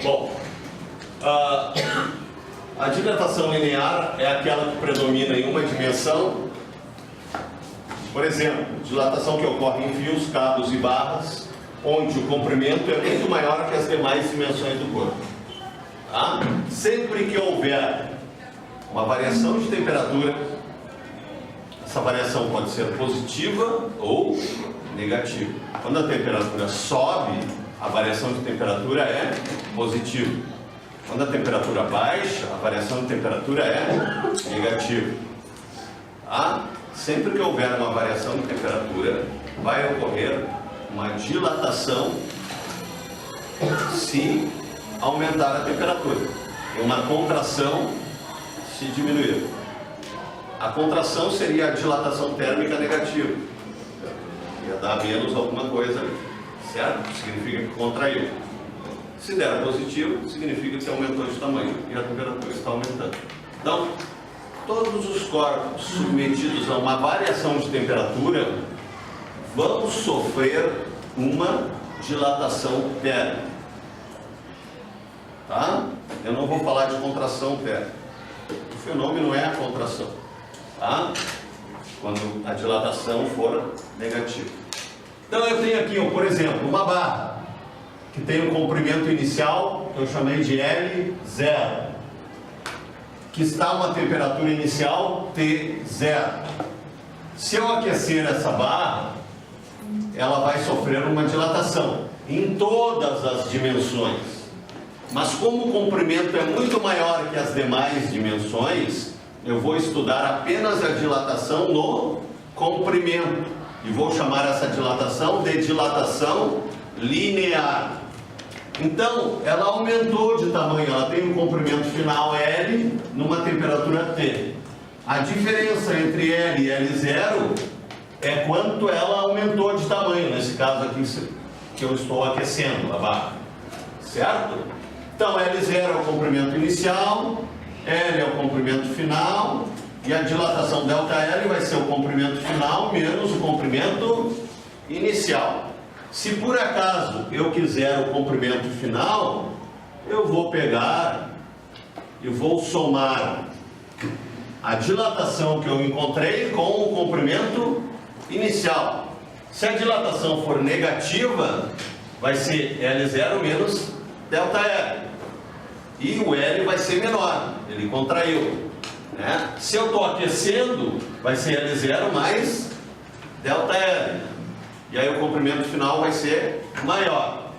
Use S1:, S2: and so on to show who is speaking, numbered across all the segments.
S1: Bom, a dilatação linear é aquela que predomina em uma dimensão. Por exemplo, dilatação que ocorre em fios, cabos e barras, onde o comprimento é muito maior que as demais dimensões do corpo. Tá? Sempre que houver uma variação de temperatura, essa variação pode ser positiva ou negativa. Quando a temperatura sobe, a variação de temperatura é positiva. Quando a temperatura baixa, a variação de temperatura é negativa. Tá? Sempre que houver uma variação de temperatura, vai ocorrer uma dilatação se aumentar a temperatura e uma contração se diminuir. A contração seria a dilatação térmica negativa. Ia dar menos alguma coisa ali, certo? Significa que contraiu. Se der positivo, significa que aumentou de tamanho e a temperatura está aumentando. Então, todos os corpos submetidos a uma variação de temperatura vão sofrer uma dilatação térmica. Tá? Eu não vou falar de contração térmica. O fenômeno é a contração. Tá? Quando a dilatação for negativa. Então eu tenho aqui, por exemplo, uma barra que tem um comprimento inicial, que eu chamei de L0, que está a uma temperatura inicial T0. Se eu aquecer essa barra, ela vai sofrer uma dilatação em todas as dimensões. Mas como o comprimento é muito maior que as demais dimensões, eu vou estudar apenas a dilatação no comprimento e vou chamar essa dilatação de dilatação linear. Então, ela aumentou de tamanho, ela tem um comprimento final L numa temperatura T. A diferença entre L e L0 é quanto ela aumentou de tamanho, nesse caso aqui que eu estou aquecendo a barra, certo? Então, L0 é o comprimento inicial, L é o comprimento final, e a dilatação ΔL vai ser o comprimento final menos o comprimento inicial. Se por acaso eu quiser o comprimento final, eu vou pegar e vou somar a dilatação que eu encontrei com o comprimento inicial. Se a dilatação for negativa, vai ser L0 menos ΔL. E o L vai ser menor, ele contraiu. Né? Se eu estou aquecendo, vai ser L0 mais ΔL. E aí o comprimento final vai ser maior.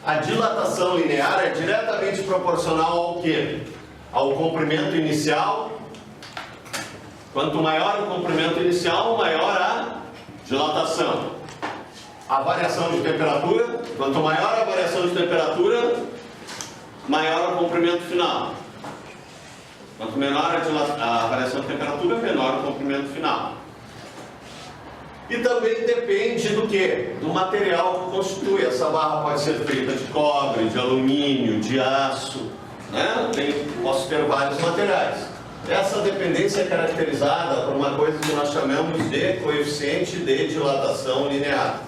S1: A dilatação linear é diretamente proporcional ao quê? Ao comprimento inicial. Quanto maior o comprimento inicial, maior a dilatação. A variação de temperatura, quanto maior a variação de temperatura, maior o comprimento final. Quanto menor a variação de temperatura, menor o comprimento final. E também depende do que? Do material que constitui. Essa barra pode ser feita de cobre, de alumínio, de aço, né? Posso ter vários materiais. Essa dependência é caracterizada por uma coisa que nós chamamos de coeficiente de dilatação linear.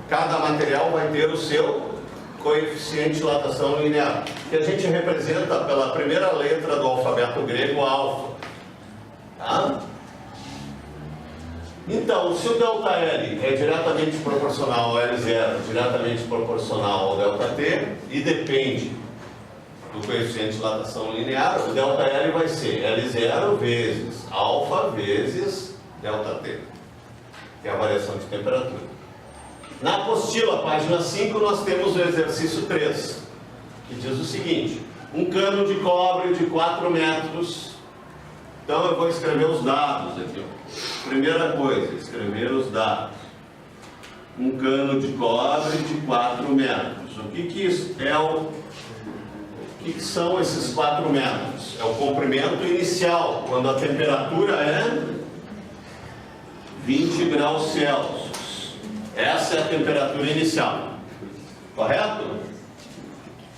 S1: Cada material vai ter o seu coeficiente de dilatação linear, que a gente representa pela primeira letra do alfabeto grego, alfa. Tá? Então, se o ΔL é diretamente proporcional ao L0, diretamente proporcional ao ΔT, e depende do coeficiente de dilatação linear, o ΔL vai ser L0 vezes alfa vezes ΔT, que é a variação de temperatura. Na apostila, página 5, nós temos o exercício 3, que diz o seguinte: um cano de cobre de 4 metros. Então eu vou escrever os dados aqui. Primeira coisa, escrever os dados. Um cano de cobre de 4 metros. O que são esses 4 metros? É o comprimento inicial, quando a temperatura é 20 graus Celsius. Essa é a temperatura inicial. Correto?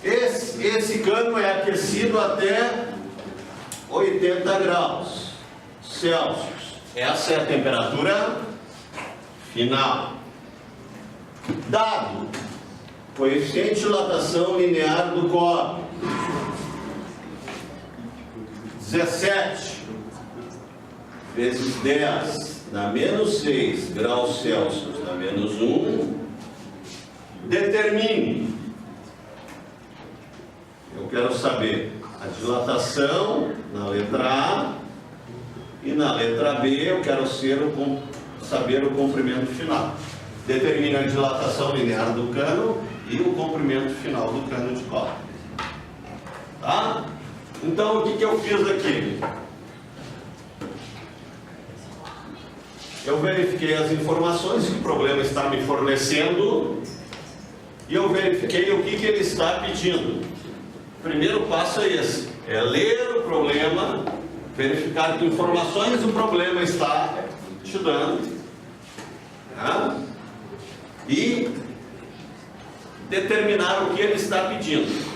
S1: Esse cano é aquecido até 80 graus Celsius. Essa é a temperatura final. Dado Coeficiente de dilatação linear do cobre. 17 vezes 10 na menos 6 graus Celsius na menos 1. Determine. Eu quero saber a dilatação na letra A e na letra B eu quero saber o comprimento final. Determine a dilatação linear do cano e o comprimento final do cano de cobre. Tá? Então, o que eu fiz aqui? Eu verifiquei as informações que o problema está me fornecendo e eu verifiquei o que ele está pedindo. O primeiro passo é esse, é ler o problema, verificar que informações o problema está te dando, tá? E determinar o que ele está pedindo.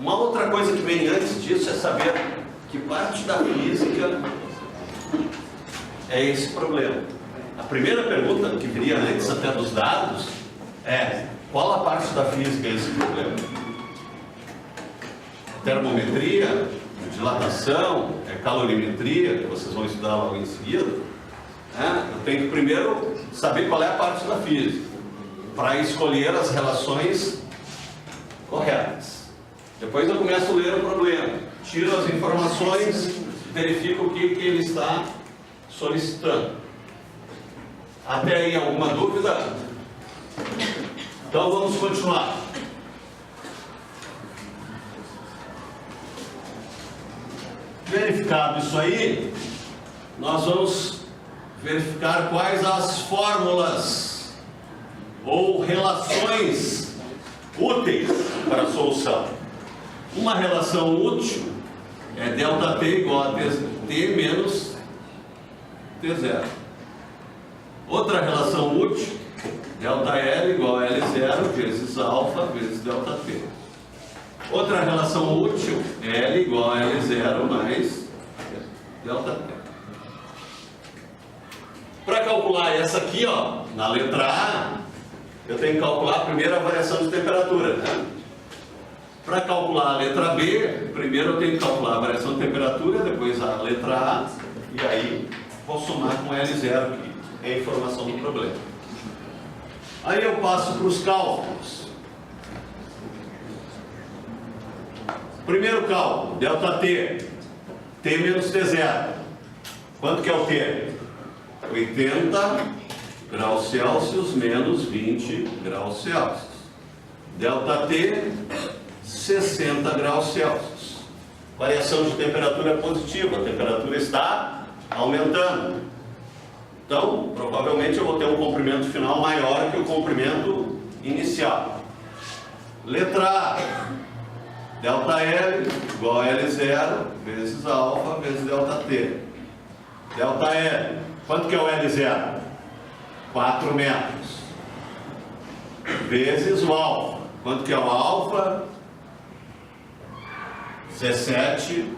S1: Uma outra coisa que vem antes disso é saber que parte da física é esse problema. A primeira pergunta que viria antes até dos dados é: qual a parte da física é esse problema? Termometria, dilatação, calorimetria, que vocês vão estudar logo em seguida. Eu tenho que primeiro saber qual é a parte da física, para escolher as relações corretas. Depois eu começo a ler o problema, tiro as informações, verifico o que ele está solicitando. Até aí alguma dúvida? Então vamos continuar. Verificado isso aí, nós vamos verificar quais as fórmulas ou relações úteis para a solução. Uma relação útil é ΔT igual a T menos T0. Outra relação útil, ΔL igual a L0 vezes alfa vezes ΔT. Outra relação útil, L igual a L0 mais ΔT. Para calcular essa aqui, ó, na letra A, eu tenho que calcular primeiro a variação de temperatura, né? Para calcular a letra B, primeiro eu tenho que calcular a variação de temperatura, depois a letra A, e aí vou somar com L0, que é a informação do problema. Aí eu passo para os cálculos. Primeiro cálculo, ΔT, T menos T0. Quanto que é o T? 80 graus Celsius menos 20 graus Celsius. ΔT, 60 graus Celsius. Variação de temperatura positiva, a temperatura está aumentando. Então, provavelmente eu vou ter um comprimento final maior que o comprimento inicial. Letra A, ΔL igual a L0 vezes alfa vezes ΔT. ΔL, quanto que é o L0? 4 metros. Vezes o alfa. Quanto que é o alfa? 17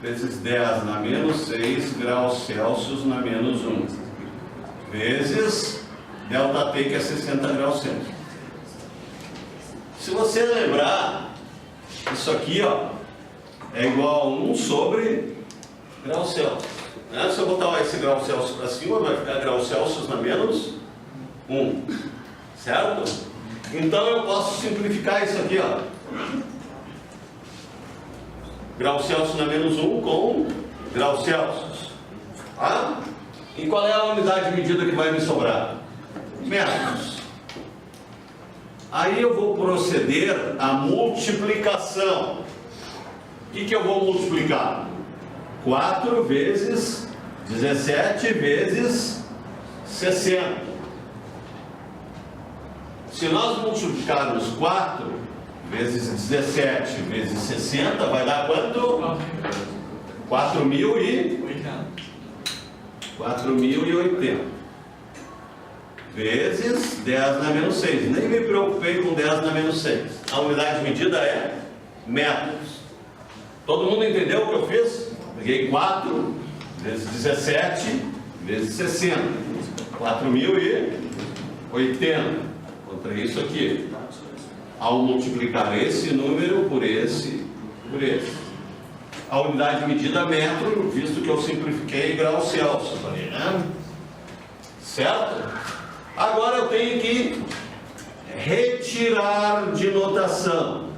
S1: vezes 10 na menos 6 graus Celsius na menos 1. Vezes ΔT, que é 60 graus Celsius. Se você lembrar, isso aqui, ó, é igual a 1 sobre grau Celsius. Se eu botar esse grau Celsius para cima, vai ficar grau Celsius na menos 1. Certo? Então eu posso simplificar isso aqui, ó. Grau Celsius na menos 1 com grau Celsius. Tá? E qual é a unidade de medida que vai me sobrar? Metros. Aí eu vou proceder à multiplicação. O que eu vou multiplicar? 4 vezes 17 vezes 60. Se nós multiplicarmos 4 vezes 17 vezes 60, vai dar quanto? 4.080 vezes 10 na menos 6. Nem me preocupei com 10 na menos 6. A unidade de medida é metros. Todo mundo entendeu o que eu fiz? Peguei 4 vezes 17 vezes 60. 4.080. Encontrei isso aqui. Ao multiplicar esse número por esse, a unidade de medida metro, visto que eu simplifiquei graus Celsius ali, né? Certo? Agora eu tenho que retirar de notação.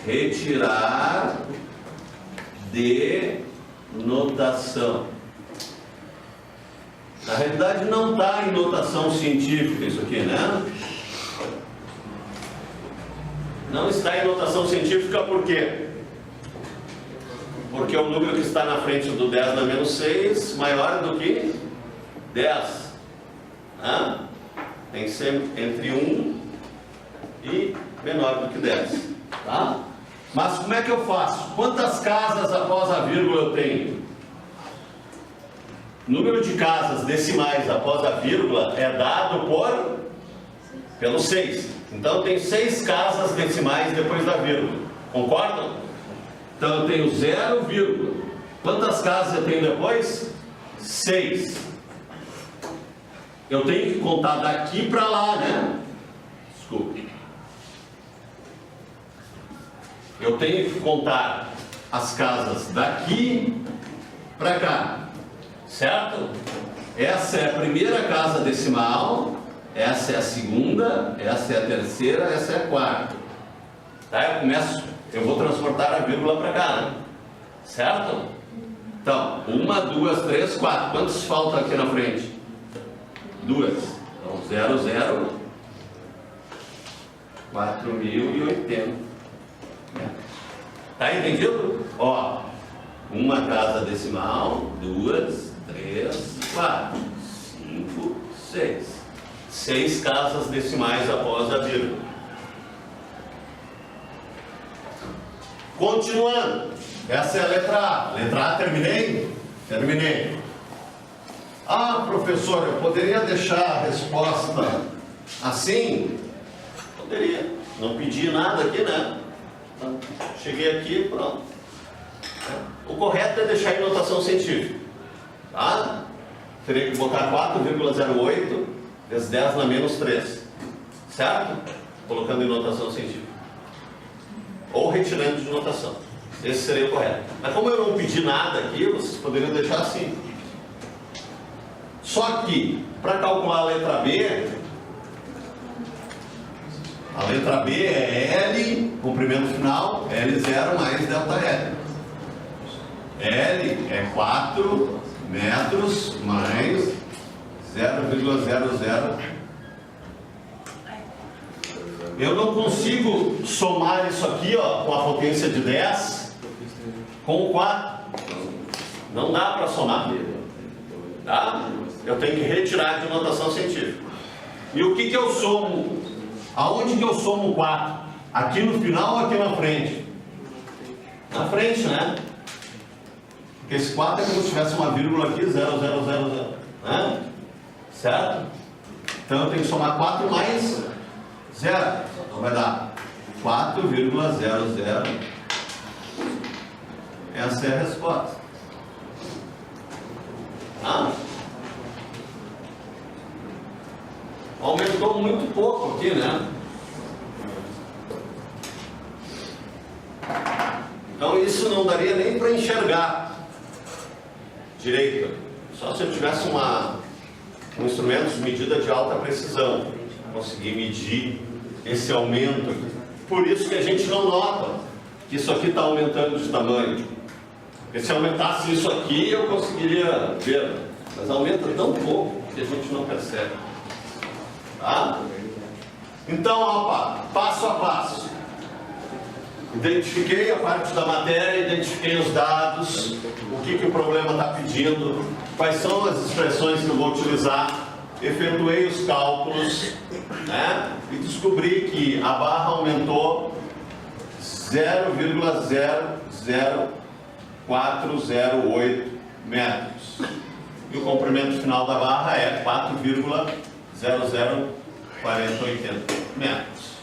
S1: Retirar de notação. Na realidade não está em notação científica isso aqui, né? Não está em notação científica por quê? Porque o número que está na frente do 10 na menos 6 maior do que 10. Né? Tem que ser entre 1 e menor do que 10. Tá? Mas como é que eu faço? Quantas casas após a vírgula eu tenho? Número de casas decimais após a vírgula é dado pelo 6. Então eu tenho 6 casas decimais depois da vírgula. Concordam? Então eu tenho 0, vírgula. Quantas casas eu tenho depois? 6. Eu tenho que contar daqui para lá, né? Desculpe. Eu tenho que contar as casas daqui para cá. Certo? Essa é a primeira casa decimal, essa é a segunda, essa é a terceira, essa é a quarta. Tá? Eu vou transportar a vírgula para cá, né? Certo? Então, 1, 2, 3, 4. Quantos faltam aqui na frente? 2. Então, 0, 0, 4.080. Tá entendido? Ó, uma casa decimal, 2, 3, 4, 5, 6. 6 casas decimais após a vírgula. Continuando. Essa é a letra A. Letra A, terminei? Terminei. Ah, professor, eu poderia deixar a resposta assim? Poderia. Não pedi nada aqui, né? Cheguei aqui, pronto. O correto é deixar em notação científica. Tá? Teria que botar 4,08 vezes 10 na menos 3. Certo? Colocando em notação científica. Ou retirando de notação. Esse seria o correto. Mas como eu não pedi nada aqui, vocês poderiam deixar assim. Só que, para calcular a letra B, a letra B é L, comprimento final, L0 mais ΔL. L é 4 metros mais 0,00. Eu não consigo somar isso aqui, ó, com a potência de 10 com o 4. Não dá para somar. Tá? Eu tenho que retirar de notação científica. E o que eu somo? Aonde que eu somo o 4? Aqui no final ou aqui na frente? Na frente, né? Porque esse 4 é como se tivesse uma vírgula aqui, 0, 0, 0, 0. Né? Certo? Então eu tenho que somar 4 mais 0. Então vai dar 4,00. Essa é a resposta. Ah? Aumentou muito pouco aqui, né? Então isso não daria nem para enxergar direito. Só se eu tivesse um instrumento de medida de alta precisão, conseguir medir esse aumento aqui. Por isso que a gente não nota que isso aqui está aumentando de tamanho. Porque se aumentasse isso aqui, eu conseguiria ver. Mas aumenta tão pouco que a gente não percebe. Tá? Então, opa, passo a passo. Identifiquei a parte da matéria, identifiquei os dados, o que o problema está pedindo, quais são as expressões que eu vou utilizar, efetuei os cálculos, né? E descobri que a barra aumentou 0,00408 metros. E o comprimento final da barra é 4,004080 metros.